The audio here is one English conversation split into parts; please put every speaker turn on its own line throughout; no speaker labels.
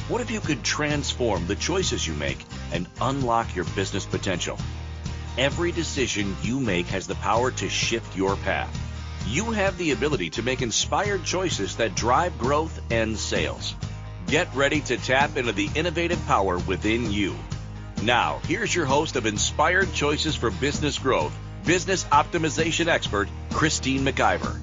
What if you could transform the choices you make and unlock your business potential? Every decision you make has the power to shift your path. You have the ability to make inspired choices that drive growth and sales. Get ready to tap into the innovative power within you. Now, here's your host of Inspired Choices for Business Growth, Business Optimization Expert Christine McIver.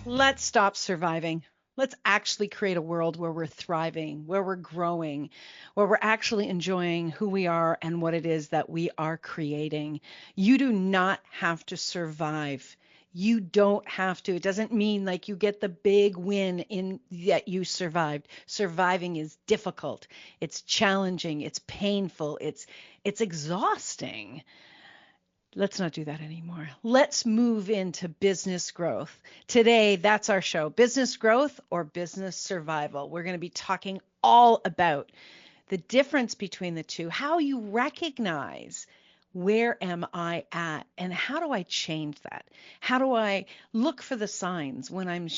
Let's stop surviving. Let's actually create a world where we're thriving, where we're growing, where we're actually enjoying who we are and what it is that we are creating. You do not have to survive. You don't have to. It doesn't mean like you get the big win in that you survived. Surviving is difficult. It's challenging. It's painful. It's exhausting. Let's not do that anymore. Let's move into business growth. Today, that's our show, business growth or business survival. We're going to be talking all about the difference between the two, how you recognize where am I at and how do I change that? How do I look for the signs when I'm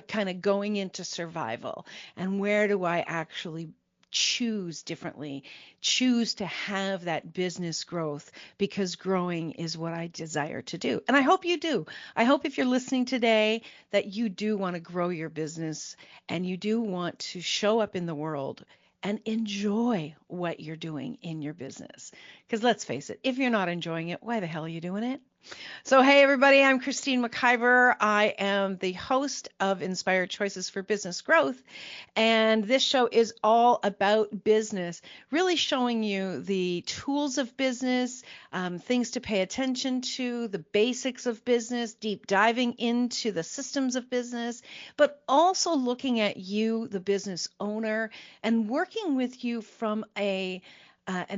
kind of going into survival, and where do I actually choose differently, choose to have that business growth, because growing is what I desire to do. And I hope you do. I hope if you're listening today that you do want to grow your business and you do want to show up in the world and enjoy what you're doing in your business. Because let's face it, if you're not enjoying it, why the hell are you doing it? So, hey, everybody, I'm Christine McIver. I am the host of Inspired Choices for Business Growth. And this show is all about business, really showing you the tools of business, things to pay attention to, the basics of business, deep diving into the systems of business, but also looking at you, the business owner, and working with you from an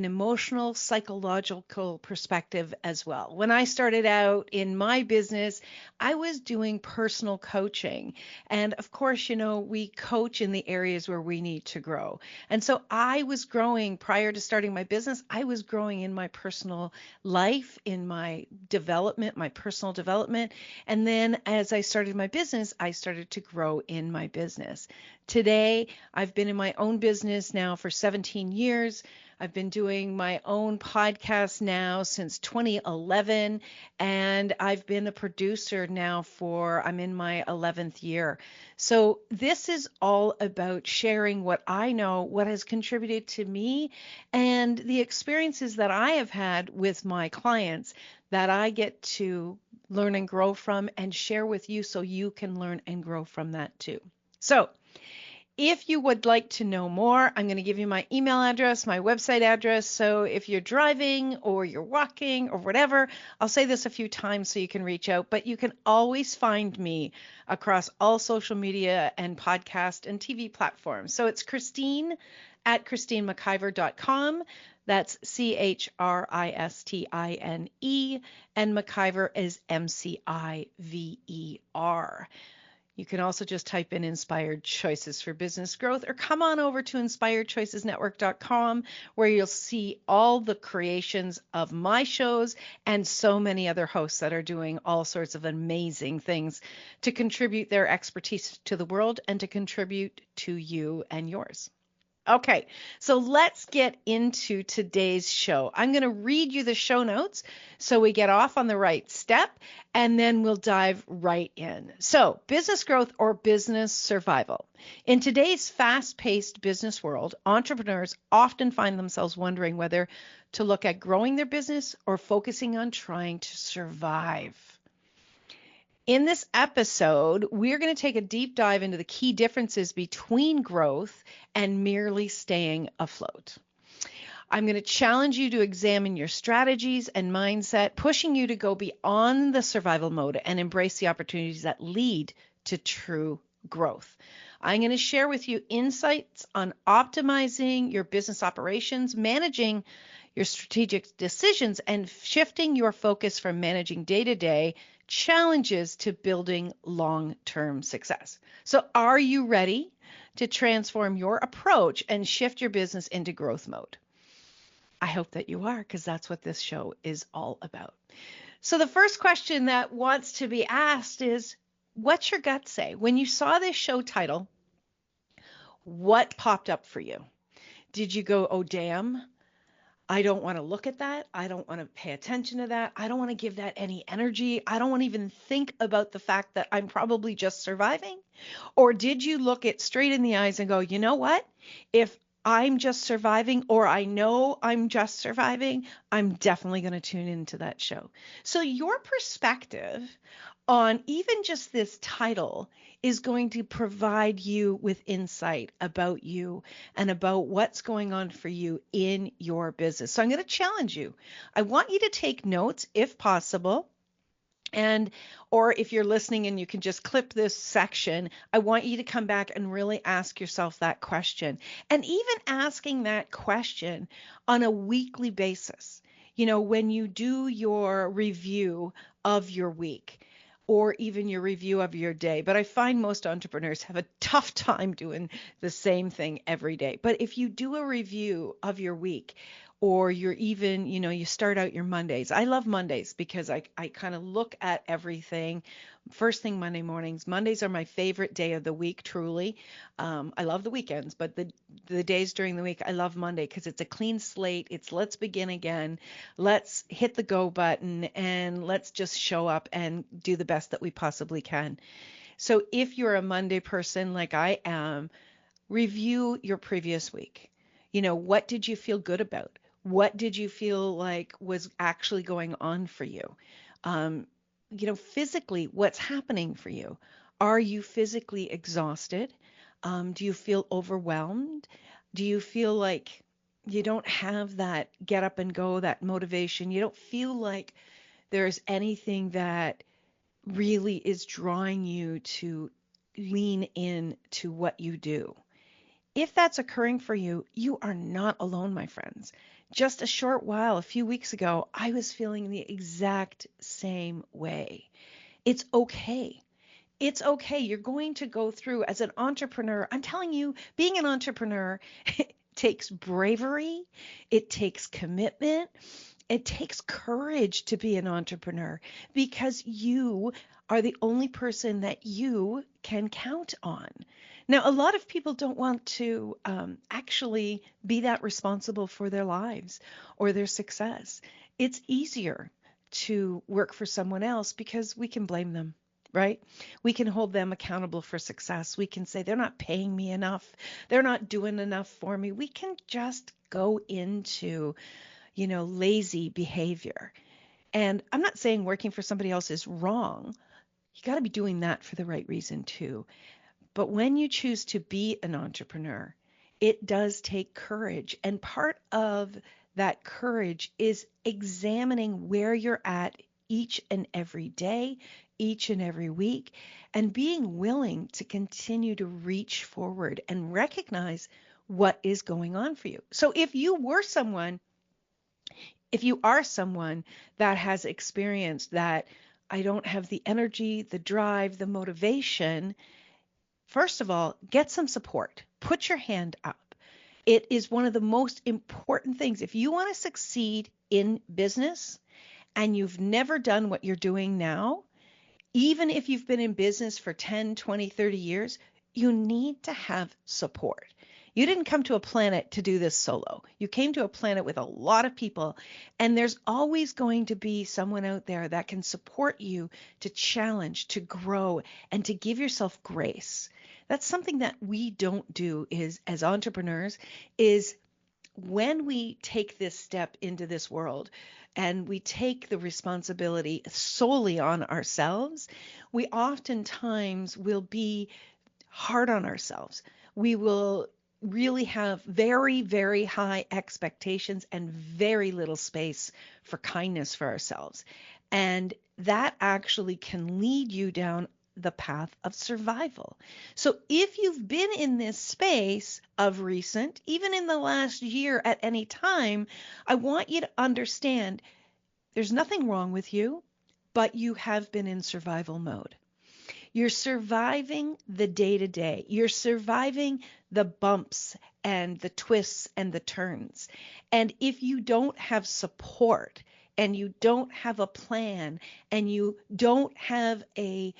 emotional, psychological perspective as well. When I started out in my business, I was doing personal coaching. And of course, you know, we coach in the areas where we need to grow. And so I was growing prior to starting my business. I was growing in my personal life, in my development, my personal development. And then as I started my business, I started to grow in my business. Today, I've been in my own business now for 17 years. I've been doing my own podcast now since 2011, and I've been a producer now I'm in my 11th year. So this is all about sharing what I know, what has contributed to me, and the experiences that I have had with my clients that I get to learn and grow from and share with you so you can learn and grow from that too. So if you would like to know more, I'm going to give you my email address, my website address. So if you're driving or you're walking or whatever, I'll say this a few times so you can reach out, but you can always find me across all social media and podcast and TV platforms. So it's Christine at ChristineMcIver.com. That's ChristineE, and McIver is MCIVER. You can also just type in Inspired Choices for Business Growth, or come on over to inspiredchoicesnetwork.com, where you'll see all the creations of my shows and so many other hosts that are doing all sorts of amazing things to contribute their expertise to the world and to contribute to you and yours. Okay, so let's get into today's show. I'm going to read you the show notes so we get off on the right step, and then we'll dive right in. So, business growth or business survival. In today's fast-paced business world, entrepreneurs often find themselves wondering whether to look at growing their business or focusing on trying to survive. In this episode, we're going to take a deep dive into the key differences between growth and merely staying afloat. I'm going to challenge you to examine your strategies and mindset, pushing you to go beyond the survival mode and embrace the opportunities that lead to true growth. I'm going to share with you insights on optimizing your business operations, managing your strategic decisions, and shifting your focus from managing day-to-day challenges to building long-term success. So are you ready to transform your approach and shift your business into growth mode? I hope that you are, because that's what this show is all about. So the first question that wants to be asked is, what's your gut say? When you saw this show title, What popped up for you? Did you go, oh, damn, I don't want to look at that. I don't want to pay attention to that. I don't want to give that any energy. I don't want to even think about the fact that I'm probably just surviving. Or did you look it straight in the eyes and go, you know what? If I'm just surviving, or I know I'm just surviving, I'm definitely going to tune into that show. So your perspective on even just this title is going to provide you with insight about you and about what's going on for you in your business. So I'm going to challenge you. I want you to take notes if possible. And, or if you're listening and you can just clip this section, I want you to come back and really ask yourself that question. And even asking that question on a weekly basis, when you do your review of your week or even your review of your day. But I find most entrepreneurs have a tough time doing the same thing every day. But if you do a review of your week, or you're even, you start out your Mondays. I love Mondays because I kind of look at everything first thing Monday mornings. Mondays are my favorite day of the week, truly. I love the weekends, but the days during the week, I love Monday because it's a clean slate. It's let's begin again. Let's hit the go button and let's just show up and do the best that we possibly can. So if you're a Monday person like I am, review your previous week. What did you feel good about? What did you feel like was actually going on for you? Um, physically, what's happening for you? Are you physically exhausted? Do you feel overwhelmed? Do you feel like you don't have that get up and go, that motivation? You don't feel like there's anything that really is drawing you to lean in to what you do. If that's occurring for you, you are not alone, my friends. Just a short while, a few weeks ago, I was feeling the exact same way. It's okay. It's okay. You're going to go through as an entrepreneur. I'm telling you, being an entrepreneur takes bravery. It takes commitment. It takes courage to be an entrepreneur because you are the only person that you can count on. Now, a lot of people don't want to actually be that responsible for their lives or their success. It's easier to work for someone else because we can blame them, right? We can hold them accountable for success. We can say, they're not paying me enough. They're not doing enough for me. We can just go into lazy behavior. And I'm not saying working for somebody else is wrong. You got to be doing that for the right reason too. But when you choose to be an entrepreneur, it does take courage. And part of that courage is examining where you're at each and every day, each and every week, and being willing to continue to reach forward and recognize what is going on for you. So if you are someone that has experienced that, I don't have the energy, the drive, the motivation, first of all, get some support. Put your hand up. It is one of the most important things. If you want to succeed in business and you've never done what you're doing now, even if you've been in business for 10, 20, 30 years, you need to have support. You didn't come to a planet to do this solo. You came to a planet with a lot of people, and there's always going to be someone out there that can support you to challenge, to grow, and to give yourself grace. That's something that we don't do is as entrepreneurs is when we take this step into this world and we take the responsibility solely on ourselves, we oftentimes will be hard on ourselves. We will really have very, very high expectations and very little space for kindness for ourselves. And that actually can lead you down the path of survival. So if you've been in this space of recent, even in the last year at any time, I want you to understand there's nothing wrong with you, but you have been in survival mode. You're surviving the day to day. You're surviving the bumps and the twists and the turns. And if you don't have support and you don't have a plan and you don't have a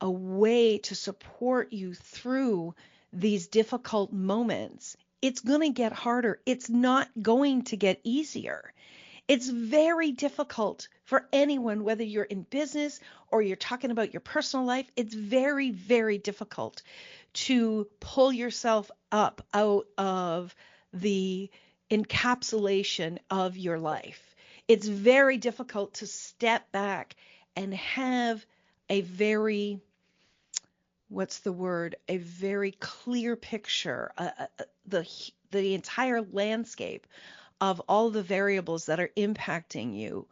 way to support you through these difficult moments, it's going to get harder. It's not going to get easier. It's very difficult for anyone, whether you're in business or you're talking about your personal life. It's very, very difficult to pull yourself up out of the encapsulation of your life. It's very difficult to step back and have a very, what's the word? A very clear picture, the entire landscape of all the variables that are impacting you,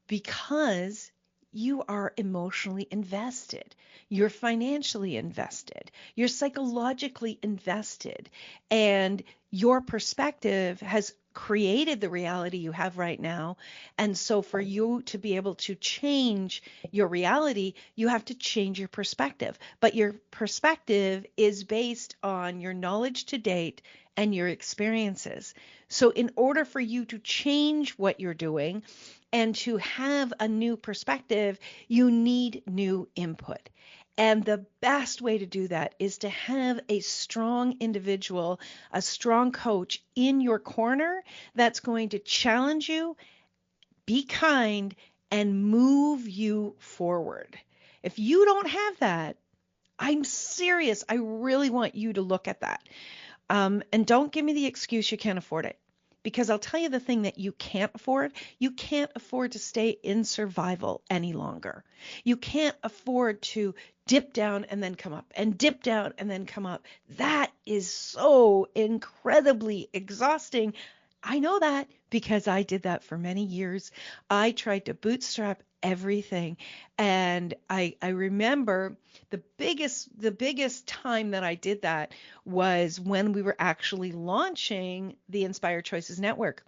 because you are emotionally invested, you're financially invested, you're psychologically invested, and your perspective has created the reality you have right now. And so for you to be able to change your reality, you have to change your perspective. But your perspective is based on your knowledge to date and your experiences. So in order for you to change what you're doing and to have a new perspective, you need new input. And the best way to do that is to have a strong individual, a strong coach in your corner that's going to challenge you, be kind, and move you forward. If you don't have that, I'm serious. I really want you to look at that. And don't give me the excuse you can't afford it. Because I'll tell you the thing that you can't afford. You can't afford to stay in survival any longer. You can't afford to dip down and then come up and dip down and then come up. That is so incredibly exhausting. I know that because I did that for many years. I tried to bootstrap everything. And I remember the biggest time that I did that was when we were actually launching the Inspired Choices Network.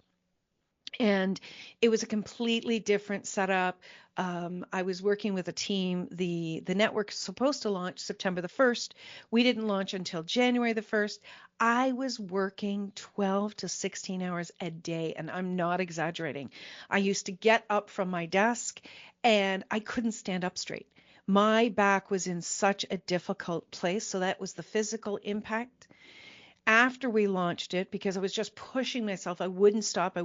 And it was a completely different setup. I was working with a team. The network is supposed to launch September the 1st. We didn't launch until January the 1st. I was working 12 to 16 hours a day, and I'm not exaggerating. I used to get up from my desk and I couldn't stand up straight. My back was in such a difficult place. So that was the physical impact. After we launched it, because I was just pushing myself, I wouldn't stop.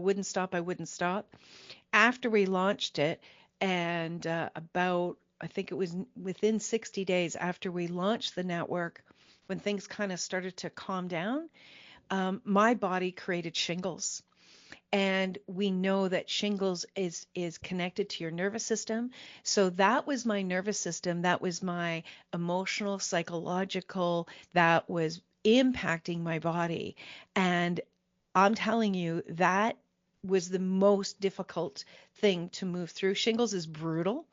After we launched it, and I think it was within 60 days after we launched the network, when things kind of started to calm down, my body created shingles. And we know that shingles is connected to your nervous system. So that was my nervous system. That was my emotional, psychological, that was impacting my body. And I'm telling you, that was the most difficult thing to move through. Shingles is brutal.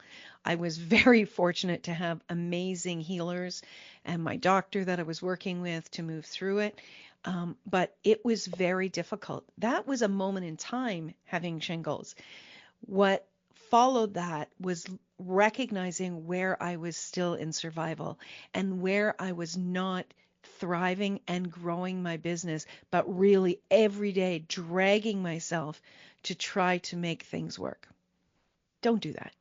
I was very fortunate to have amazing healers and my doctor that I was working with to move through it. But it was very difficult. That was a moment in time having shingles. What followed that was recognizing where I was still in survival and where I was not thriving and growing my business, but really every day dragging myself to try to make things work. Don't do that.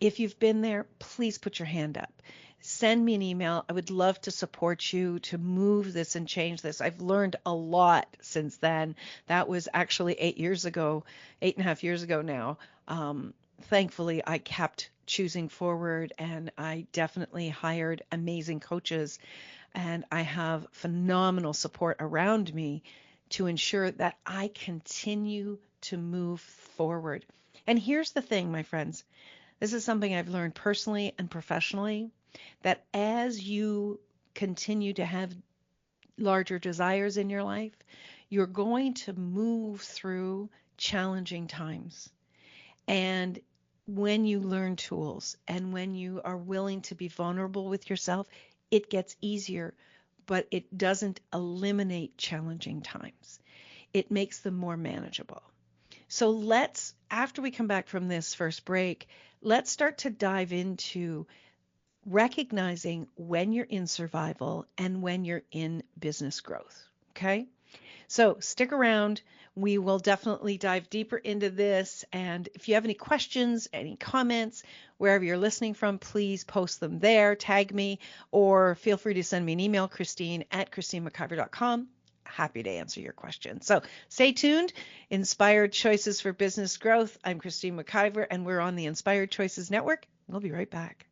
If you've been there, please put your hand up. Send me an email. I would love to support you to move this and change this. I've learned a lot since then. That was actually 8.5 years ago now. Thankfully, I kept choosing forward, and I definitely hired amazing coaches, and I have phenomenal support around me to ensure that I continue to move forward. And here's the thing, my friends. This is something I've learned personally and professionally, that as you continue to have larger desires in your life, you're going to move through challenging times. And when you learn tools and when you are willing to be vulnerable with yourself, it gets easier, but it doesn't eliminate challenging times. It makes them more manageable. So after we come back from this first break, let's start to dive into recognizing when you're in survival and when you're in business growth. Okay? So stick around. We will definitely dive deeper into this. And if you have any questions, any comments, wherever you're listening from, please post them there, tag me, or feel free to send me an email, Christine@ChristineMcIver.com. Happy to answer your questions. So stay tuned. Inspired Choices for Business Growth. I'm Christine McIver, and we're on the Inspired Choices Network. We'll be right back.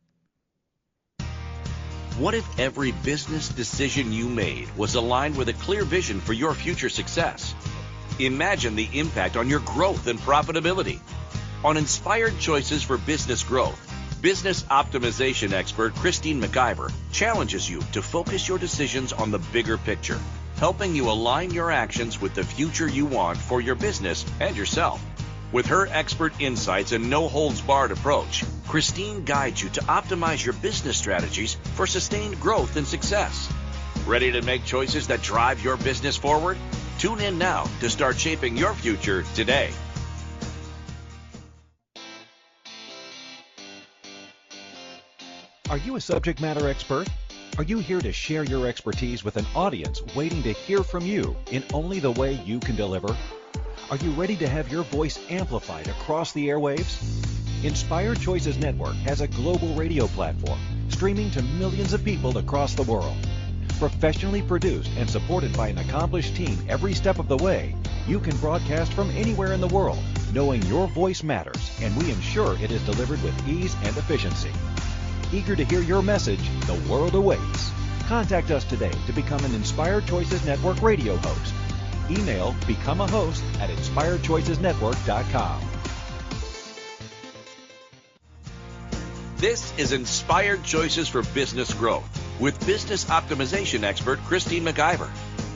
What if every business decision you made was aligned with a clear vision for your future success? Imagine the impact on your growth and profitability. On Inspired Choices for Business Growth, business optimization expert Christine McIver challenges you to focus your decisions on the bigger picture, helping you align your actions with the future you want for your business and yourself. With her expert insights and no-holds-barred approach, Christine guides you to optimize your business strategies for sustained growth and success. Ready to make choices that drive your business forward? Tune in now to start shaping your future today.
Are you a subject matter expert? Are you here to share your expertise with an audience waiting to hear from you in only the way you can deliver? Are you ready to have your voice amplified across the airwaves? Inspired Choices Network has a global radio platform streaming to millions of people across the world. Professionally produced and supported by an accomplished team every step of the way, you can broadcast from anywhere in the world, knowing your voice matters, and we ensure it is delivered with ease and efficiency. Eager to hear your message, the world awaits. Contact us today to become an Inspired Choices Network radio host. Email become a host at inspiredchoicesnetwork.com.
This is Inspired Choices for Business Growth with business optimization expert Christine McIver.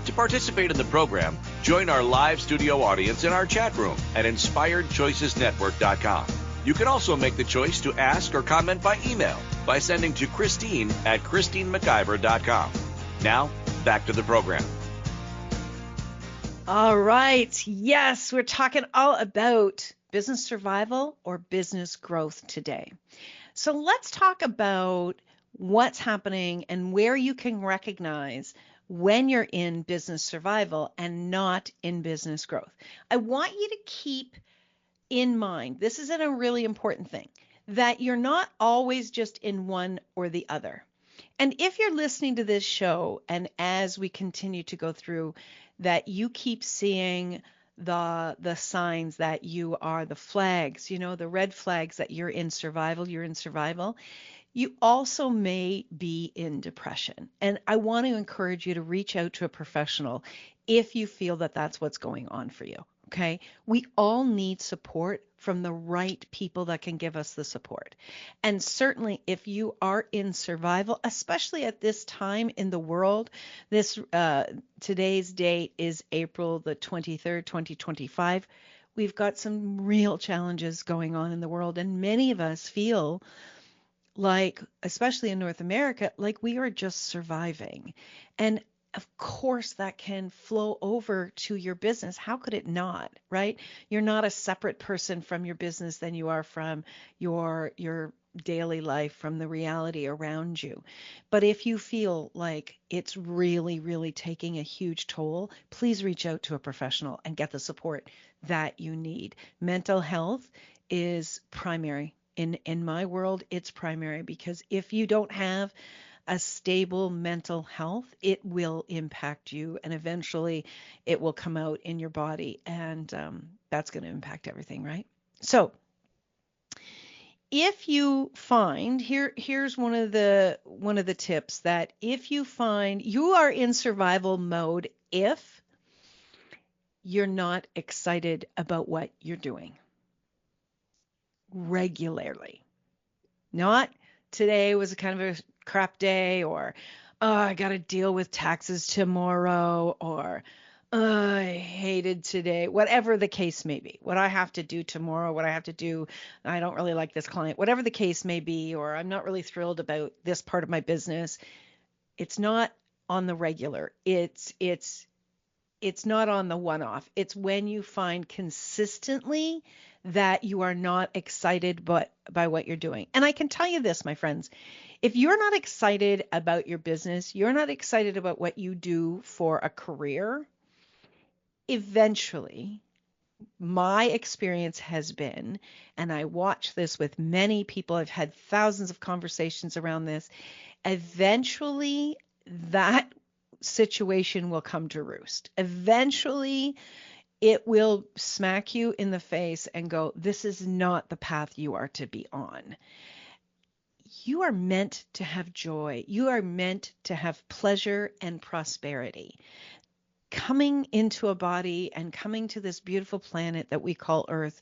To participate in the program, join our live studio audience in our chat room at inspiredchoicesnetwork.com. You can also make the choice to ask or comment by email by sending to Christine@ChristineMcIver.com. Now, back to the program.
All right. Yes, we're talking all about business survival or business growth today. So let's talk about what's happening and where you can recognize when you're in business survival and not in business growth. I want you to keep in mind, this is a really important thing, that you're not always just in one or the other. And if you're listening to this show, and as we continue to go through, that you keep seeing the signs that you are the flags, the red flags that you're in survival, you also may be in depression. And I want to encourage you to reach out to a professional if you feel that that's what's going on for you. Okay. We all need support from the right people that can give us the support. And certainly if you are in survival, especially at this time in the world, today's date is April the 23rd, 2025. We've got some real challenges going on in the world. And many of us feel like, especially in North America, like we are just surviving. And of course, that can flow over to your business. How could it not, right? You're not a separate person from your business than you are from your daily life, from the reality around you. But if you feel like it's really, really taking a huge toll, please reach out to a professional and get the support that you need. Mental health is primary. In my world, it's primary, because if you don't have a stable mental health, it will impact you, and eventually it will come out in your body, and that's going to impact everything, right? So if you find, here's one of the tips, that if you find you are in survival mode, if you're not excited about what you're doing regularly, not today was a kind of a crap day, or I got to deal with taxes tomorrow, or I hated today, whatever the case may be, what I have to do tomorrow, what I have to do, I don't really like this client, whatever the case may be, or I'm not really thrilled about this part of my business. It's not on the regular. It's not on the one-off. It's when you find consistently that you are not excited by what you're doing. And I can tell you this, my friends, if you're not excited about your business, you're not excited about what you do for a career, eventually, my experience has been, and I watch this with many people, I've had thousands of conversations around this, eventually that situation will come to roost. Eventually, it will smack you in the face and go, this is not the path you are to be on. You are meant to have joy. You are meant to have pleasure and prosperity. Coming into a body and coming to this beautiful planet that we call Earth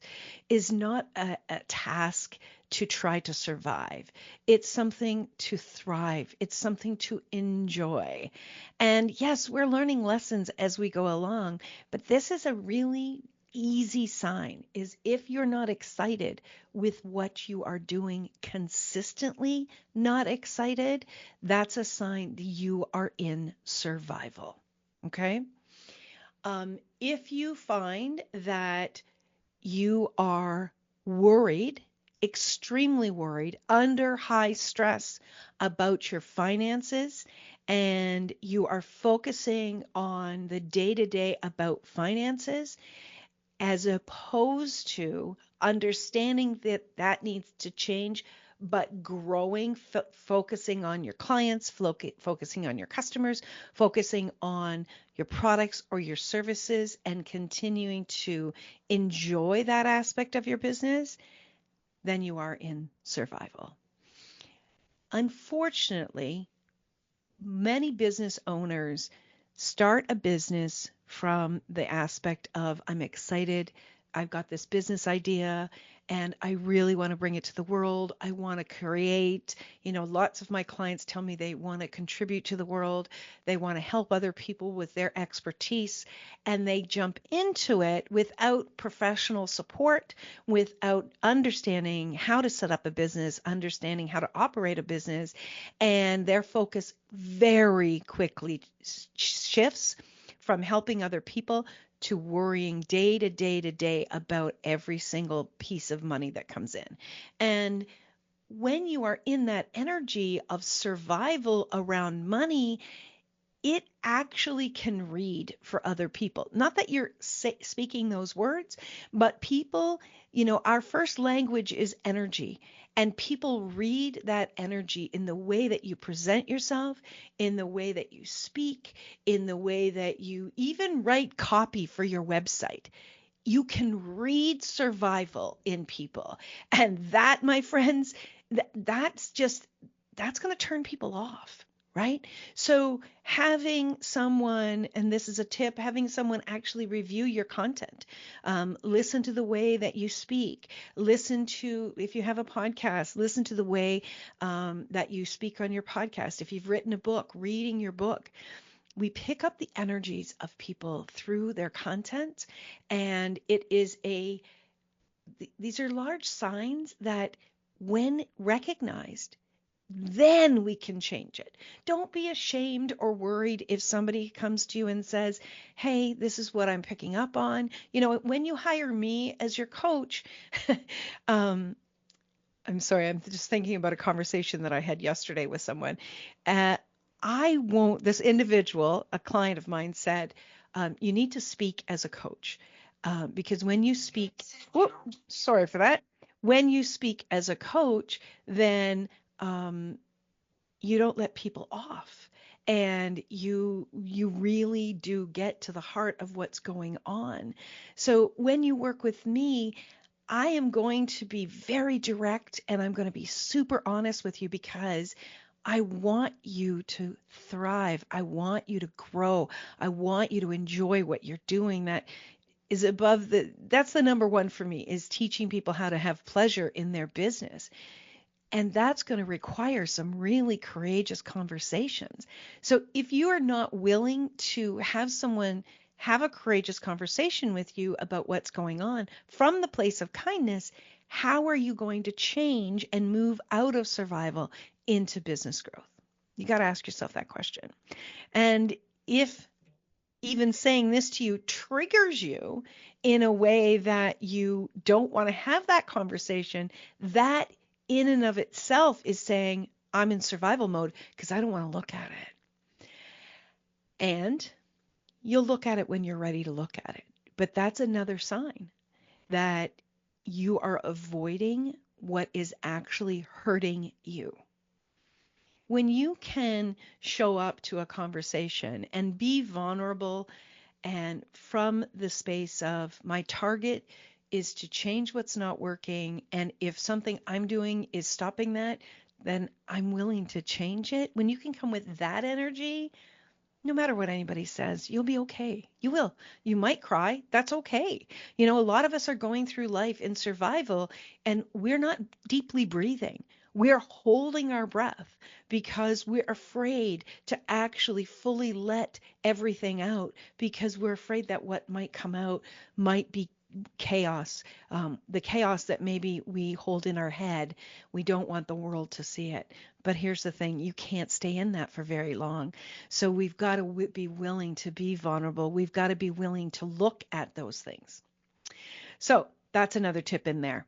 is not a task to try to survive. It's something to thrive. It's something to enjoy. And yes, we're learning lessons as we go along, but this is a really easy sign is if you're not excited with what you are doing consistently, not excited, that's a sign that you are in survival. Okay. If you find that you are worried, extremely worried, under high stress about your finances, and you are focusing on the day-to-day about finances, as opposed to understanding that that needs to change, but growing, focusing on your clients, focusing on your customers, focusing on your products or your services, and continuing to enjoy that aspect of your business, then you are in survival. Unfortunately, many business owners start a business from the aspect of, I'm excited, I've got this business idea, and I really want to bring it to the world. I want to create, lots of my clients tell me they want to contribute to the world. They want to help other people with their expertise, and they jump into it without professional support, without understanding how to set up a business, understanding how to operate a business, and their focus very quickly shifts from helping other people to worrying day to day to day about every single piece of money that comes in. And when you are in that energy of survival around money, it actually can read for other people. Not that you're speaking those words, but people, our first language is energy. And people read that energy in the way that you present yourself, in the way that you speak, in the way that you even write copy for your website. You can read survival in people. And that, my friends, that's going to turn people off. Right? So having someone, and this is a tip, having someone actually review your content, listen to the way that you speak, listen to, if you have a podcast, listen to the way that you speak on your podcast. If you've written a book, reading your book. We pick up the energies of people through their content, and these are large signs that when recognized, then we can change it. Don't be ashamed or worried if somebody comes to you and says, hey, this is what I'm picking up on. When you hire me as your coach, I'm sorry, I'm just thinking about a conversation that I had yesterday with someone. This individual, a client of mine, said, you need to speak as a coach. Because when you speak, sorry for that. When you speak as a coach, then you don't let people off, and you really do get to the heart of what's going on. So when you work with me, I am going to be very direct, and I'm going to be super honest with you, because I want you to thrive. I want you to grow. I want you to enjoy what you're doing. That's the number one for me, is teaching people how to have pleasure in their business. And that's going to require some really courageous conversations. So if you are not willing to have someone have a courageous conversation with you about what's going on from the place of kindness, how are you going to change and move out of survival into business growth? You got to ask yourself that question. And if even saying this to you triggers you in a way that you don't want to have that conversation, that in and of itself is saying, I'm in survival mode because I don't want to look at it. And You'll look at it when you're ready to look at it. But that's another sign that you are avoiding what is actually hurting you. When you can show up to a conversation and be vulnerable, and from the space of my target is to change what's not working, and if something I'm doing is stopping that, then I'm willing to change it. When you can come with that energy, no matter what anybody says, you'll be okay. You will. You might cry. That's okay. You know, a lot of us are going through life in survival and we're not deeply breathing. We're holding our breath because we're afraid to actually fully let everything out, because we're afraid that what might come out might be chaos, the chaos that maybe we hold in our head. We don't want the world to see it. But here's the thing, you can't stay in that for very long. So we've got to be willing to be vulnerable. We've got to be willing to look at those things. So that's another tip in there.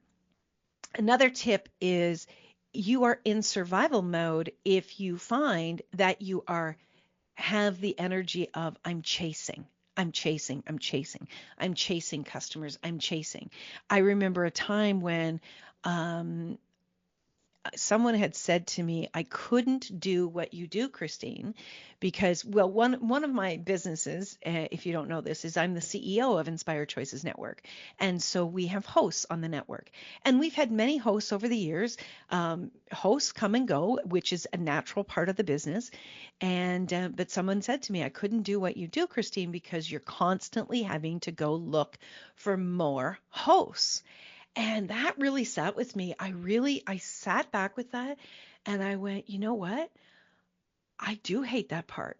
Another tip is you are in survival mode if you find that you have the energy of I'm chasing. I'm chasing, I'm chasing, I'm chasing customers, I'm chasing. I remember a time when someone had said to me, I couldn't do what you do, Christine, because, well, one of my businesses, if you don't know this, is I'm the CEO of Inspired Choices Network. And so we have hosts on the network. And we've had many hosts over the years. Hosts come and go, which is a natural part of the business. And but someone said to me, I couldn't do what you do, Christine, because you're constantly having to go look for more hosts. And that really sat with me. I sat back with that and I went, you know what? I do hate that part.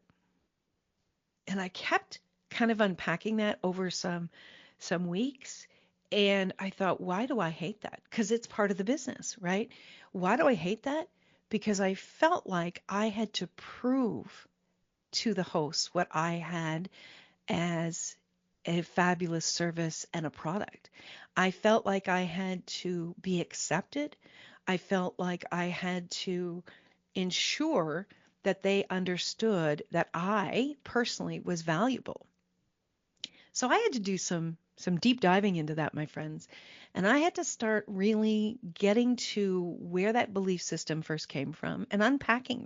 And I kept kind of unpacking that over some weeks. And I thought, why do I hate that? Because it's part of the business, right? Why do I hate that? Because I felt like I had to prove to the host what I had as a fabulous service and a product. I felt like I had to be accepted. I felt like I had to ensure that they understood that I personally was valuable. So I had to do some deep diving into that, my friends. And I had to start really getting to where that belief system first came from and unpacking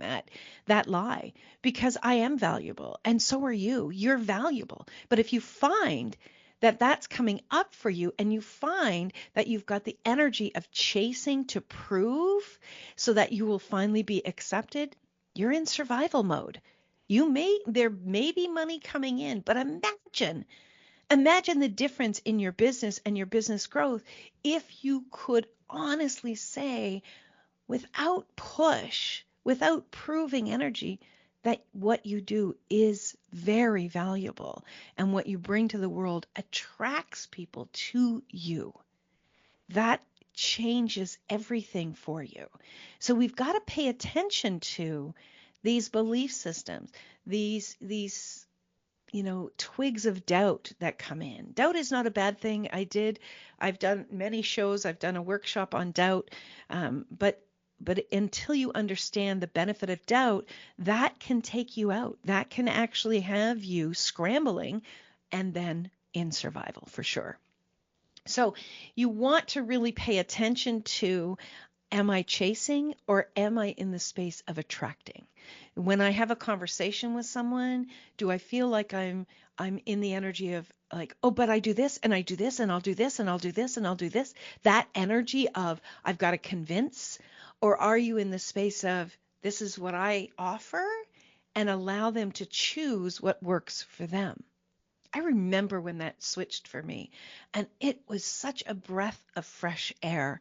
that lie, because I am valuable and so are you. You're valuable. But if you find that that's coming up for you and you find that you've got the energy of chasing to prove so that you will finally be accepted, you're in survival mode. There may be money coming in, but Imagine the difference in your business and your business growth if you could honestly say, without push, without proving energy, that what you do is very valuable and what you bring to the world attracts people to you. That changes everything for you. So we've got to pay attention to these belief systems, these twigs of doubt that come in. Doubt is not a bad thing. I've done many shows. I've done a workshop on doubt. But until you understand the benefit of doubt, that can take you out. That can actually have you scrambling and then in survival for sure. So you want to really pay attention to, am I chasing or am I in the space of attracting? When I have a conversation with someone, do I feel like I'm in the energy of like, oh, but I do this and I do this and I'll do this and I'll do this and I'll do this? That energy of I've got to convince, or are you in the space of this is what I offer and allow them to choose what works for them? I remember when that switched for me, and it was such a breath of fresh air,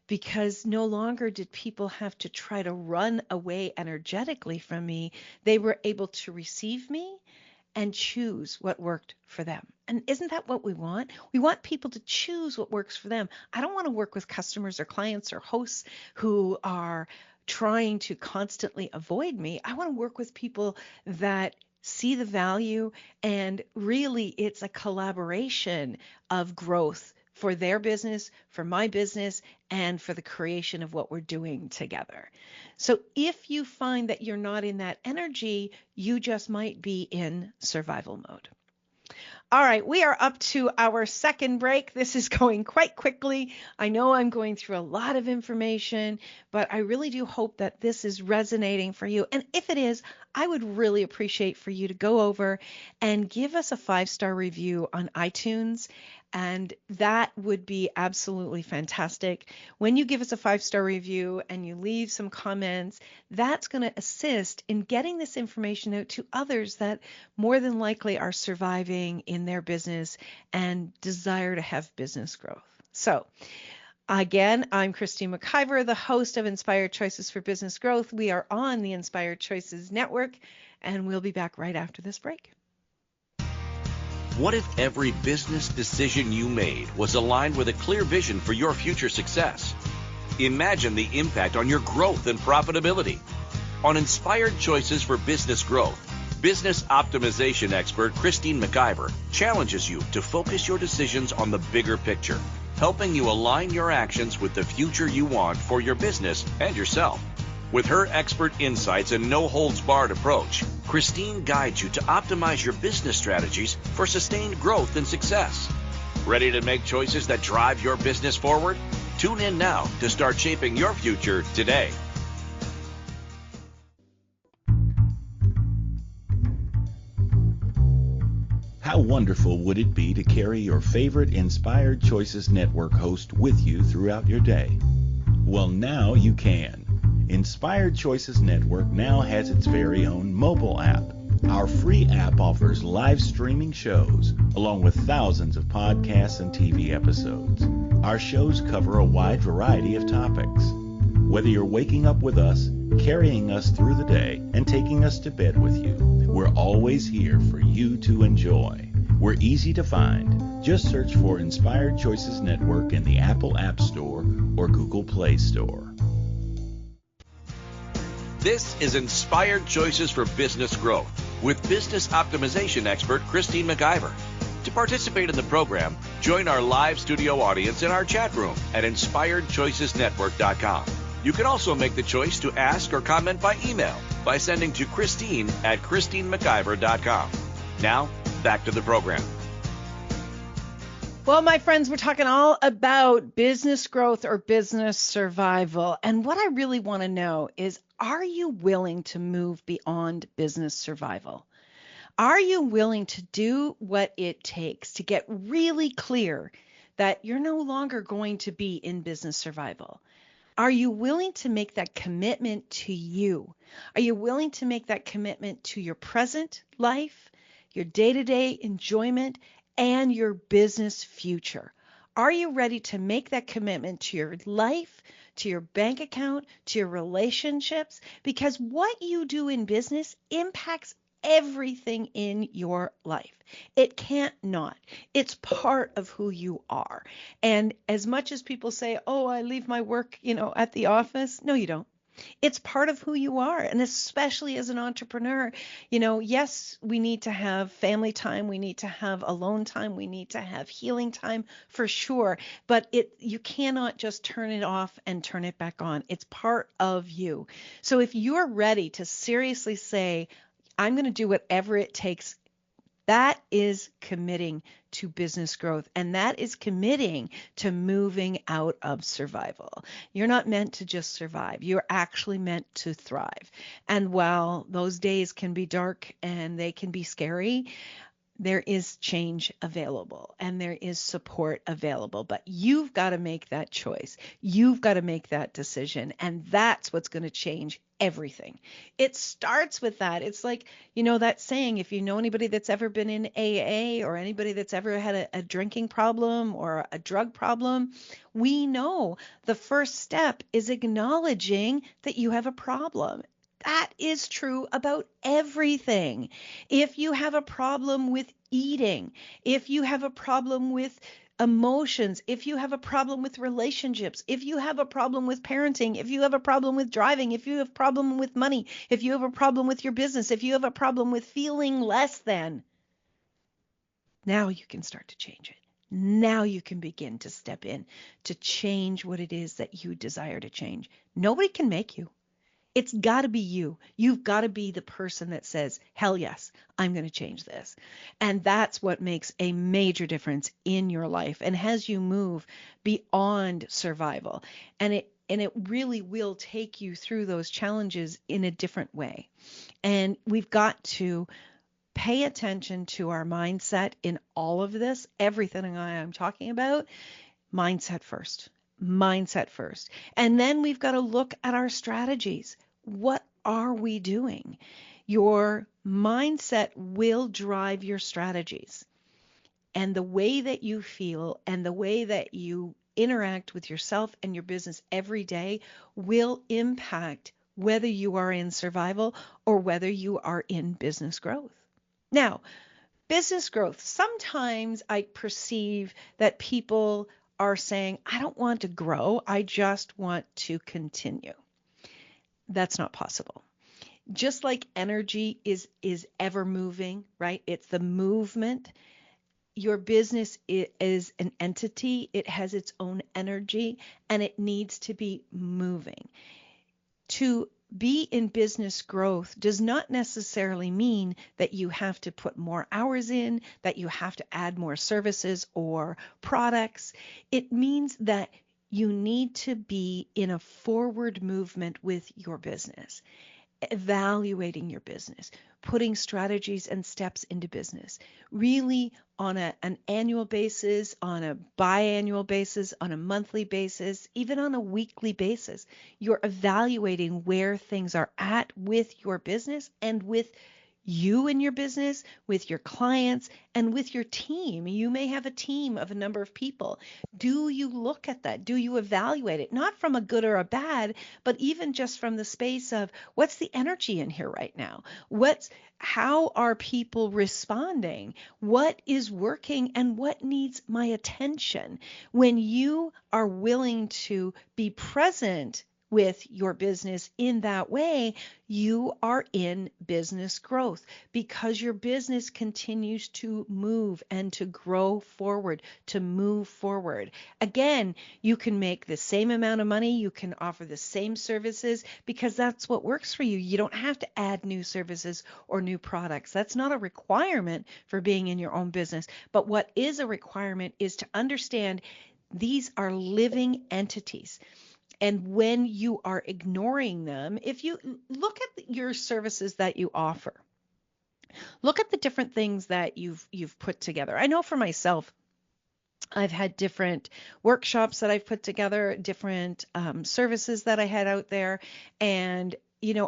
because no longer did people have to try to run away energetically from me. They were able to receive me and choose what worked for them. And isn't that what we want? We want people to choose what works for them. I don't want to work with customers or clients or hosts who are trying to constantly avoid me. I want to work with people that see the value, and really it's a collaboration of growth for their business, for my business, and for the creation of what we're doing together. So if you find that you're not in that energy, you just might be in survival mode. All right, we are up to our second break. This is going quite quickly. I know I'm going through a lot of information, but I really do hope that this is resonating for you. And if it is, I would really appreciate for you to go over and give us a 5-star review on iTunes. And that would be absolutely fantastic. When you give us a 5-star review and you leave some comments, that's going to assist in getting this information out to others that more than likely are surviving in their business and desire to have business growth. So, again, I'm Christine McIver, the host of Inspired Choices for Business Growth. We are on the Inspired Choices Network, and we'll be back right after this break.
What if every business decision you made was aligned with a clear vision for your future success? Imagine the impact on your growth and profitability. On Inspired Choices for Business Growth, business optimization expert Christine McIver challenges you to focus your decisions on the bigger picture, helping you align your actions with the future you want for your business and yourself. With her expert insights and no-holds-barred approach, Christine guides you to optimize your business strategies for sustained growth and success. Ready to make choices that drive your business forward? Tune in now to start shaping your future today.
How wonderful would it be to carry your favorite Inspired Choices Network host with you throughout your day? Well, now you can. Inspired Choices Network now has its very own mobile app. Our free app offers live streaming shows, along with thousands of podcasts and TV episodes. Our shows cover a wide variety of topics. Whether you're waking up with us, carrying us through the day, and taking us to bed with you, we're always here for you to enjoy. We're easy to find. Just search for Inspired Choices Network in the Apple App Store or Google Play Store.
This is Inspired Choices for Business Growth with business optimization expert Christine McIver. To participate in the program, join our live studio audience in our chat room at inspiredchoicesnetwork.com. You can also make the choice to ask or comment by email by sending to Christine@ChristineMcIver.com. Now, back to the program.
Well, my friends, we're talking all about business growth or business survival. And what I really want to know is, are you willing to move beyond business survival? Are you willing to do what it takes to get really clear that you're no longer going to be in business survival? Are you willing to make that commitment to you? Are you willing to make that commitment to your present life, your day-to-day enjoyment, and your business future? Are you ready to make that commitment to your life, to your bank account, to your relationships? Because what you do in business impacts everything in your life. It can't not. It's part of who you are. And as much as people say, oh, I leave my work, at the office. No, you don't. It's part of who you are. And especially as an entrepreneur, yes, we need to have family time. We need to have alone time. We need to have healing time for sure. But you cannot just turn it off and turn it back on. It's part of you. So if you're ready to seriously say, I'm going to do whatever it takes, that is committing to business growth, and that is committing to moving out of survival. You're not meant to just survive. You're actually meant to thrive. And while those days can be dark and they can be scary, there is change available and there is support available, but you've got to make that choice. You've got to make that decision, and that's what's going to change everything. It starts with that. It's like, that saying, if you know anybody that's ever been in AA or anybody that's ever had a drinking problem or a drug problem, we know the first step is acknowledging that you have a problem. That is true about everything. If you have a problem with eating, if you have a problem with emotions, if you have a problem with relationships, if you have a problem with parenting, if you have a problem with driving, if you have a problem with money, if you have a problem with your business, if you have a problem with feeling less than, now you can start to change it. Now you can begin to step in to change what it is that you desire to change. Nobody can make you. It's got to be you. You've got to be the person that says, hell yes, I'm going to change this. And that's what makes a major difference in your life and has you move beyond survival. And it really will take you through those challenges in a different way. And we've got to pay attention to our mindset in all of this, everything I am talking about. Mindset first. Mindset first. And then we've got to look at our strategies. What are we doing? Your mindset will drive your strategies. And the way that you feel and the way that you interact with yourself and your business every day will impact whether you are in survival or whether you are in business growth. Now, business growth, sometimes I perceive that people are saying, I don't want to grow, I just want to continue. That's not possible. Just like energy is ever moving, right? It's the movement. Your business is an entity. It has its own energy and it needs to be moving. To be in business growth does not necessarily mean that you have to put more hours in, that you have to add more services or products. It means that you need to be in a forward movement with your business, evaluating your business, putting strategies and steps into business, really on an annual basis, on a biannual basis, on a monthly basis, even on a weekly basis. You're evaluating where things are at with your business and with you and your business, with your clients, and with your team. You may have a team of a number of people. Do you look at that? Do you evaluate it? Not from a good or a bad, but even just from the space of what's the energy in here right now? How are people responding? What is working and what needs my attention? When you are willing to be present with your business in that way, you are in business growth because your business continues to move and to grow forward, to move forward. Again, you can make the same amount of money, you can offer the same services because that's what works for you. You don't have to add new services or new products. That's not a requirement for being in your own business. But what is a requirement is to understand these are living entities. And when you are ignoring them, if you look at your services that you offer, look at the different things that you've put together. I know for myself, I've had different workshops that I've put together, different services that I had out there. And,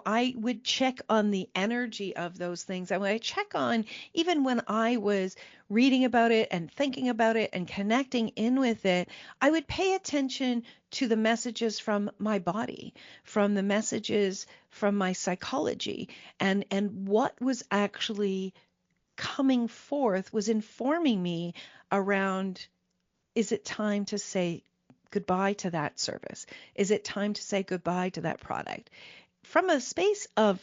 I would check on the energy of those things. I would check on, even when I was reading about it and thinking about it and connecting in with it, I would pay attention to the messages from my body, from the messages from my psychology, and what was actually coming forth was informing me around, is it time to say goodbye to that service? Is it time to say goodbye to that product? From a space of,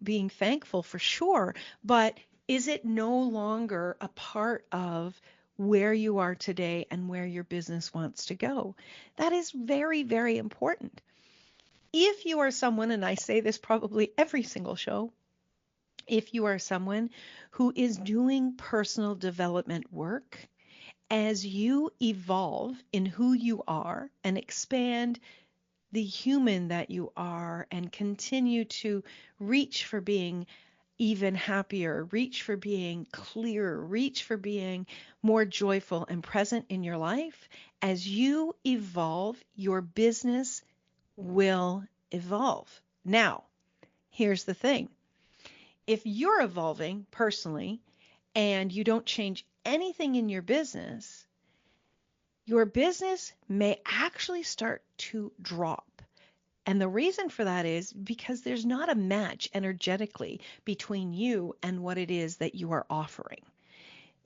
being thankful for sure, but is it no longer a part of where you are today and where your business wants to go? That is very, very important. If you are someone, and I say this probably every single show, if you are someone who is doing personal development work, as you evolve in who you are and expand the human that you are and continue to reach for being even happier, reach for being clearer, reach for being more joyful and present in your life, as you evolve, your business will evolve. Now, here's the thing. If you're evolving personally and you don't change anything in your business may actually start to drop. And the reason for that is because there's not a match energetically between you and what it is that you are offering.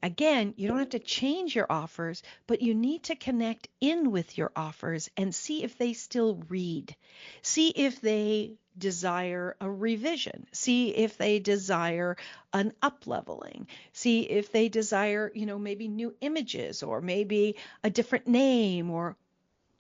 Again, you don't have to change your offers, but you need to connect in with your offers and see if they still read. See if they desire a revision. See if they desire an up-leveling. See if they desire, maybe new images or maybe a different name, or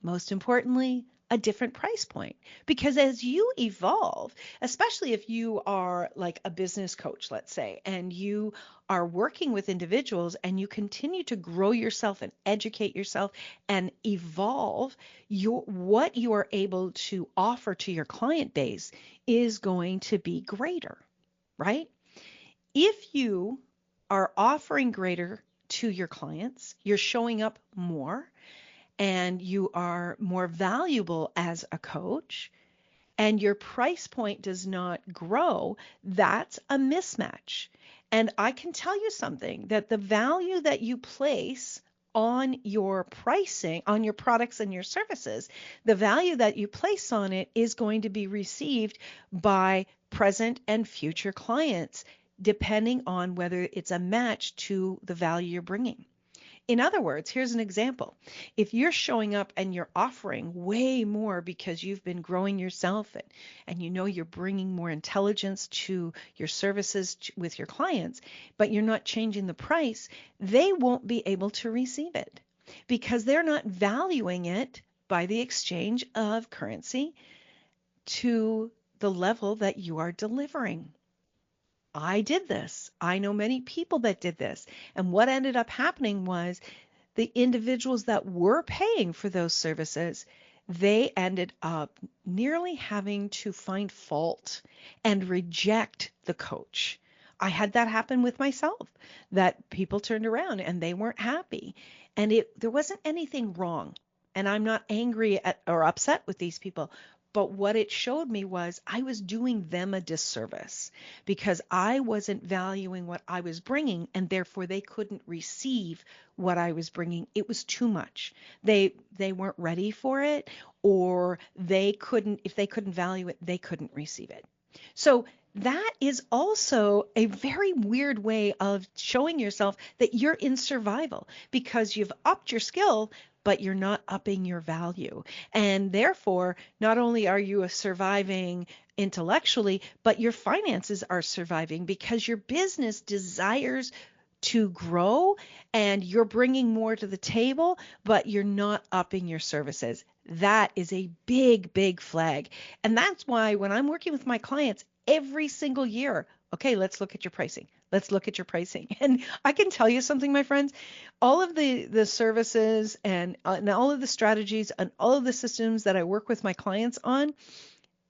most importantly, a different price point. Because as you evolve, especially if you are like a business coach, let's say, and you are working with individuals and you continue to grow yourself and educate yourself and evolve, what you are able to offer to your client base is going to be greater, right? If you are offering greater to your clients, you're showing up more, and you are more valuable as a coach, and your price point does not grow, that's a mismatch. And I can tell you something, that the value that you place on your pricing, on your products and your services, the value that you place on it is going to be received by present and future clients, depending on whether it's a match to the value you're bringing. In other words, here's an example. If you're showing up and you're offering way more because you've been growing yourself, and you know you're bringing more intelligence to your services with your clients, but you're not changing the price, they won't be able to receive it because they're not valuing it by the exchange of currency to the level that you are delivering. I did this. I know many people that did this. And what ended up happening was the individuals that were paying for those services, they ended up nearly having to find fault and reject the coach. I had that happen with myself, that people turned around and they weren't happy. And there wasn't anything wrong. And I'm not angry at or upset with these people. But what it showed me was I was doing them a disservice because I wasn't valuing what I was bringing, and therefore they couldn't receive what I was bringing. It was too much. They weren't ready for it, or if they couldn't value it, they couldn't receive it. So that is also a very weird way of showing yourself that you're in survival because you've upped your skill, but you're not upping your value. And therefore, not only are you surviving intellectually, but your finances are surviving because your business desires to grow and you're bringing more to the table, but you're not upping your services. That is a big, big flag. And that's why when I'm working with my clients every single year, okay, let's look at your pricing. Let's look at your pricing. And I can tell you something, my friends, all of the services and all of the strategies and all of the systems that I work with my clients on,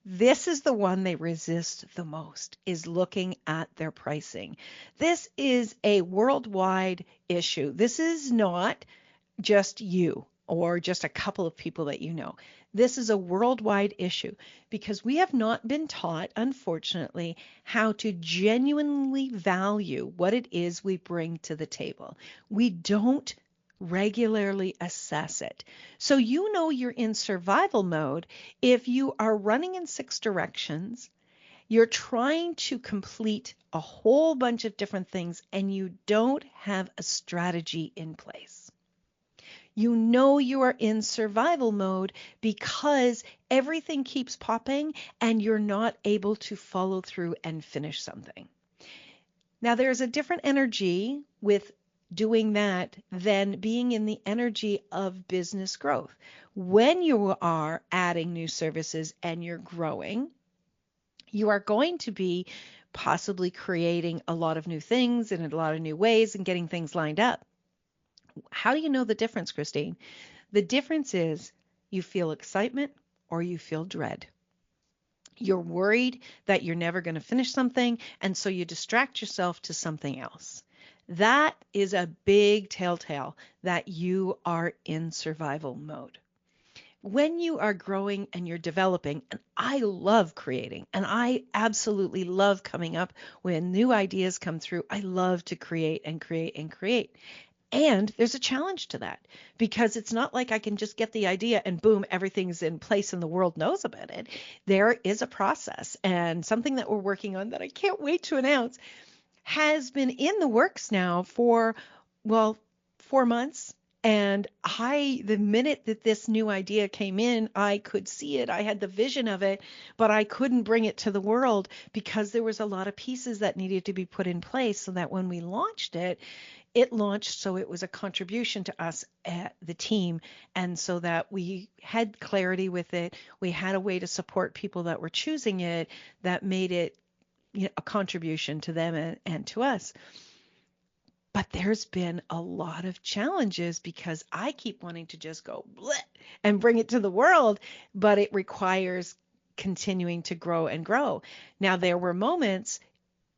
this is the one they resist the most, is looking at their pricing. This is a worldwide issue. This is not just you or just a couple of people that you know. This is a worldwide issue because we have not been taught, unfortunately, how to genuinely value what it is we bring to the table. We don't regularly assess it. So you know you're in survival mode if you are running in 6 directions, you're trying to complete a whole bunch of different things, and you don't have a strategy in place. You know you are in survival mode because everything keeps popping and you're not able to follow through and finish something. Now, there's a different energy with doing that than being in the energy of business growth. When you are adding new services and you're growing, you are going to be possibly creating a lot of new things in a lot of new ways and getting things lined up. How do you know the difference, Christine? The difference is you feel excitement or you feel dread. You're worried that you're never going to finish something, and so you distract yourself to something else. That is a big telltale that you are in survival mode. When you are growing and you're developing, and I love creating, and I absolutely love coming up when new ideas come through. I love to create and create and create. And there's a challenge to that because it's not like I can just get the idea and boom, everything's in place and the world knows about it. There is a process, and something that we're working on that I can't wait to announce has been in the works now for, 4 months. And the minute that this new idea came in, I could see it. I had the vision of it, but I couldn't bring it to the world because there was a lot of pieces that needed to be put in place so that when we launched it, it launched so it was a contribution to us at the team, and so that we had clarity with it. We had a way to support people that were choosing it that made it, a contribution to them and to us. But there's been a lot of challenges because I keep wanting to just go bleh and bring it to the world, but it requires continuing to grow and grow. Now, there were moments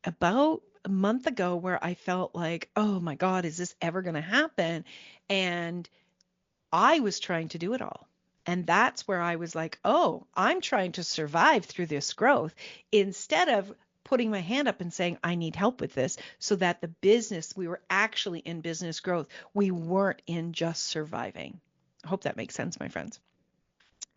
about a month ago where I felt like, oh my God, is this ever going to happen? And I was trying to do it all. And that's where I was like, oh, I'm trying to survive through this growth instead of putting my hand up and saying, I need help with this, so that we were actually in business growth. We weren't in just surviving. I hope that makes sense, my friends.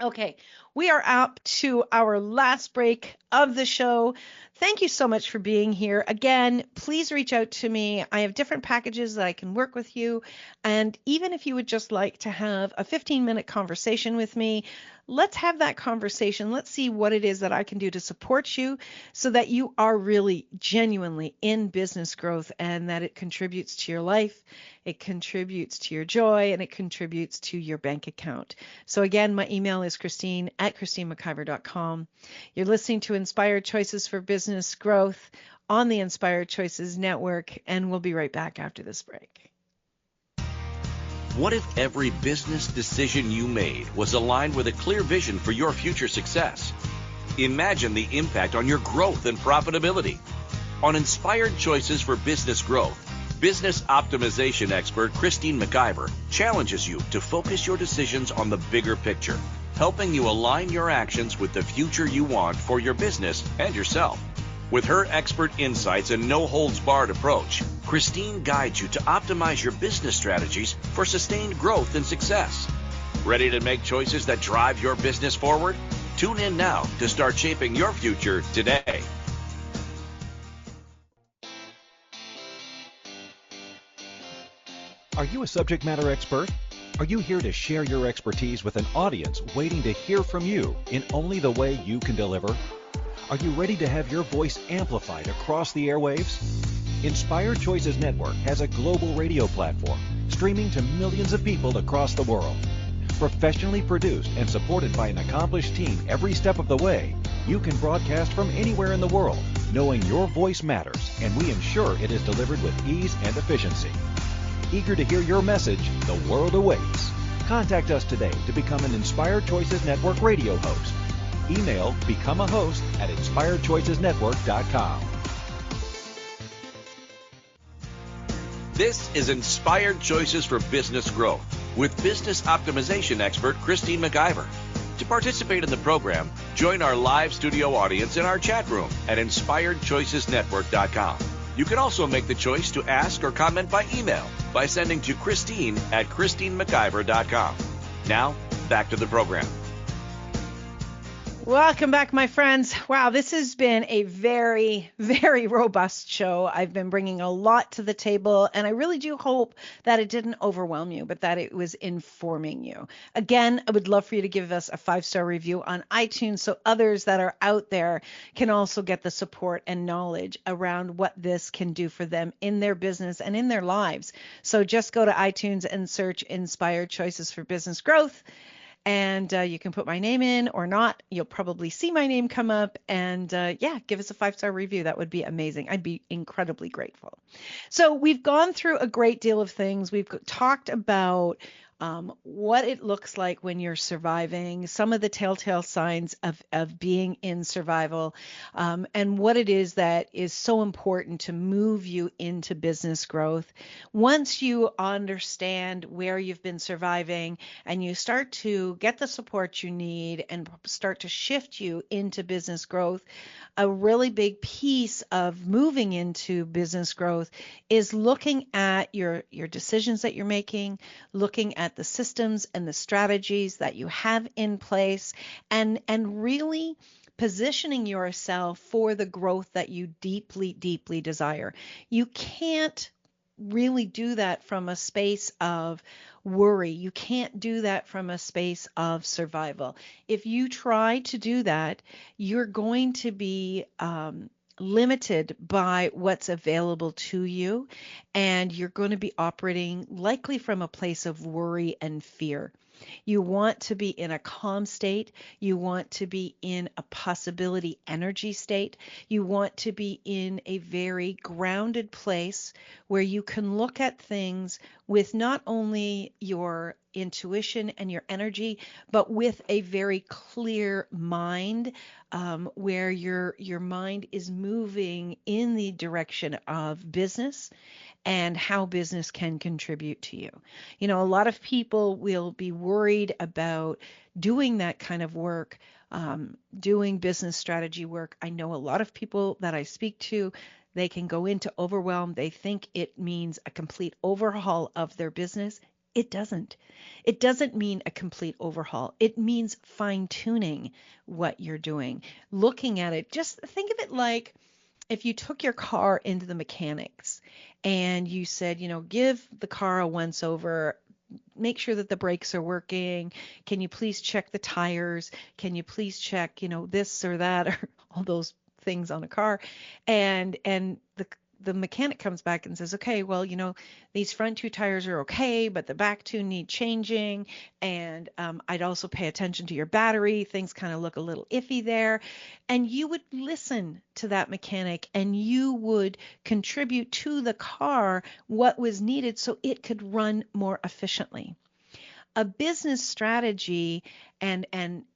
Okay, we are up to our last break of the show. Thank you so much for being here. Again, please reach out to me. I have different packages that I can work with you. And even if you would just like to have a 15-minute conversation with me, let's have that conversation. Let's see what it is that I can do to support you so that you are really genuinely in business growth and that it contributes to your life, it contributes to your joy, and it contributes to your bank account. So again, my email is christine@christinemciver.com. You're listening to Inspired Choices for Business Growth on the Inspired Choices Network, and we'll be right back after this break.
What if every business decision you made was aligned with a clear vision for your future success? Imagine the impact on your growth and profitability. On Inspired Choices for Business Growth, Business Optimization Expert Christine McIver challenges you to focus your decisions on the bigger picture, helping you align your actions with the future you want for your business and yourself. With her expert insights and no-holds-barred approach, Christine guides you to optimize your business strategies for sustained growth and success. Ready to make choices that drive your business forward? Tune in now to start shaping your future today.
Are you a subject matter expert? Are you here to share your expertise with an audience waiting to hear from you in only the way you can deliver? Are you ready to have your voice amplified across the airwaves? Inspired Choices Network has a global radio platform streaming to millions of people across the world. Professionally produced and supported by an accomplished team every step of the way, you can broadcast from anywhere in the world, knowing your voice matters, and we ensure it is delivered with ease and efficiency. Eager to hear your message, the world awaits. Contact us today to become an Inspired Choices Network radio host. Email become a host at inspiredchoicesnetwork.com.
This is Inspired Choices for Business Growth with Business Optimization Expert Christine McIver. To participate in the program, join our live studio audience in our chat room at inspiredchoicesnetwork.com. You can also make the choice to ask or comment by email by sending to christine@christinemciver.com. Now, back to the program.
Welcome back, my friends. Wow, this has been a very, very robust show. I've been bringing a lot to the table, and I really do hope that it didn't overwhelm you, but that it was informing you. Again, I would love for you to give us a 5-star review on iTunes so others that are out there can also get the support and knowledge around what this can do for them in their business and in their lives. So just go to iTunes and search Inspired Choices for Business Growth. And you can put my name in or not. You'll probably see my name come up. And give us a 5-star review. That would be amazing. I'd be incredibly grateful. So we've gone through a great deal of things. We've talked about what it looks like when you're surviving, some of the telltale signs of being in survival, and what it is that is so important to move you into business growth. Once you understand where you've been surviving and you start to get the support you need and start to shift you into business growth, a really big piece of moving into business growth is looking at your decisions that you're making, looking at the systems and the strategies that you have in place, and really positioning yourself for the growth that you deeply, deeply desire. You can't really do that from a space of worry. You can't do that from a space of survival. If you try to do that, you're going to be limited by what's available to you, and you're going to be operating likely from a place of worry and fear. You want to be in a calm state. You want to be in a possibility energy state. You want to be in a very grounded place where you can look at things with not only your intuition and your energy, but with a very clear mind, where your mind is moving in the direction of business and how business can contribute to you. You know, a lot of people will be worried about doing that kind of work, doing business strategy work. I know a lot of people that I speak to, they can go into overwhelm. They think it means a complete overhaul of their business. It doesn't. It doesn't mean a complete overhaul. It means fine-tuning what you're doing, looking at it. Just think of it like if you took your car into the mechanics and you said, you know, give the car a once over, make sure that the brakes are working. Can you please check the tires? Can you please check, you know, this or that, or all those things on a car? And the mechanic comes back and says, okay, well, you know, these front two tires are okay, but the back two need changing. And I'd also pay attention to your battery. Things kind of look a little iffy there. And you would listen to that mechanic and you would contribute to the car what was needed so it could run more efficiently. A business strategy and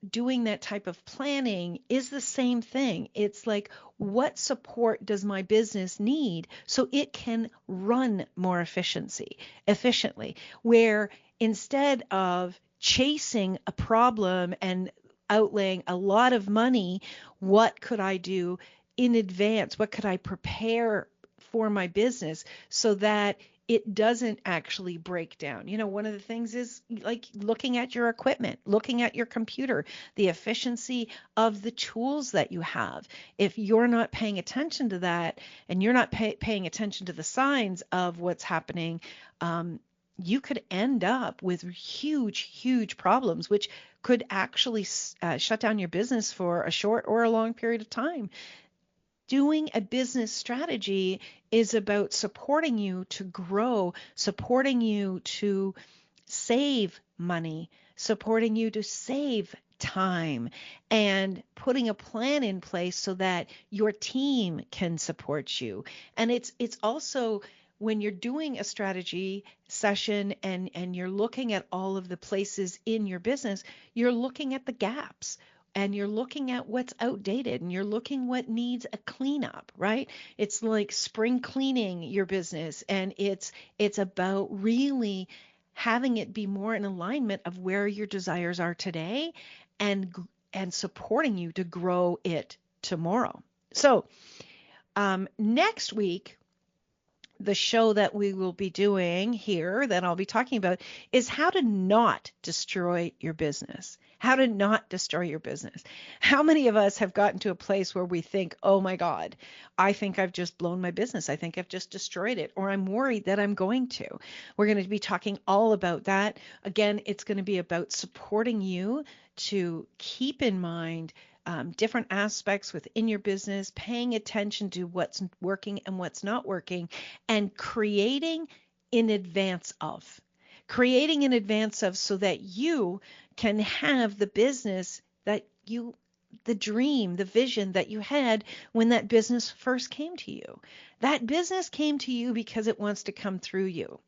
doing that type of planning is the same thing. It's like, what support does my business need so it can run more efficiently, where instead of chasing a problem and outlaying a lot of money, what could I do in advance? What could I prepare for my business so that it doesn't actually break down? You know, one of the things is like looking at your equipment, looking at your computer, the efficiency of the tools that you have. If you're not paying attention to that and you're not paying attention to the signs of what's happening, you could end up with huge problems, which could actually shut down your business for a short or a long period of time. Doing a business strategy is about supporting you to grow, supporting you to save money, supporting you to save time, and putting a plan in place so that your team can support you. And it's also, when you're doing a strategy session and you're looking at all of the places in your business, you're looking at the gaps. And you're looking at what's outdated and you're looking what needs a cleanup, right? It's like spring cleaning your business, and it's about really having it be more in alignment of where your desires are today and supporting you to grow it tomorrow. So next week, the show that we will be doing here that I'll be talking about is how to not destroy your business. How to not destroy your business. How many of us have gotten to a place where we think, oh my God, I think I've just blown my business. I think I've just destroyed it, or I'm worried that I'm going to. We're going to be talking all about that. Again, it's going to be about supporting you to keep in mind different aspects within your business, paying attention to what's working and what's not working, and creating in advance of. Creating in advance of so that you can have the business that you, the dream, the vision that you had when that business first came to you. That business came to you because it wants to come through you.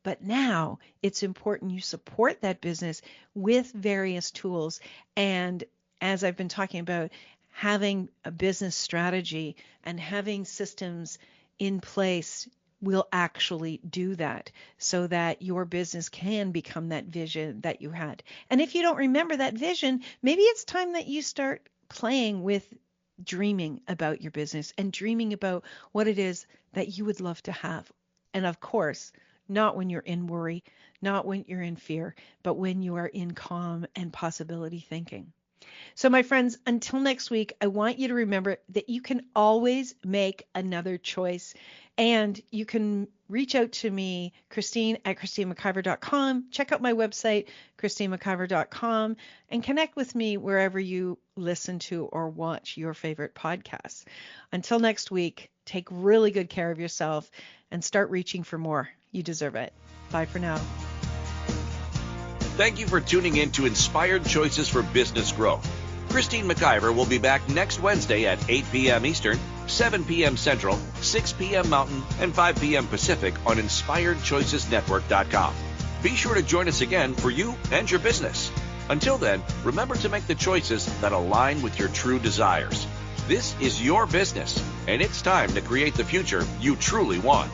But now it's important you support that business with various tools. And as I've been talking about, having a business strategy and having systems in place will actually do that so that your business can become that vision that you had. And if you don't remember that vision, maybe it's time that you start playing with dreaming about your business and dreaming about what it is that you would love to have. And of course, not when you're in worry, not when you're in fear, but when you are in calm and possibility thinking. So my friends, until next week, I want you to remember that you can always make another choice. And you can reach out to me, Christine at ChristineMcIver.com. Check out my website, ChristineMcIver.com, and connect with me wherever you listen to or watch your favorite podcasts. Until next week, take really good care of yourself and start reaching for more. You deserve it. Bye for now.
Thank you for tuning in to Inspired Choices for Business Growth. Christine McIver will be back next Wednesday at 8 p.m. Eastern, 7 p.m. Central, 6 p.m. Mountain, and 5 p.m. Pacific on InspiredChoicesNetwork.com. Be sure to join us again for you and your business. Until then, remember to make the choices that align with your true desires. This is your business, and it's time to create the future you truly want.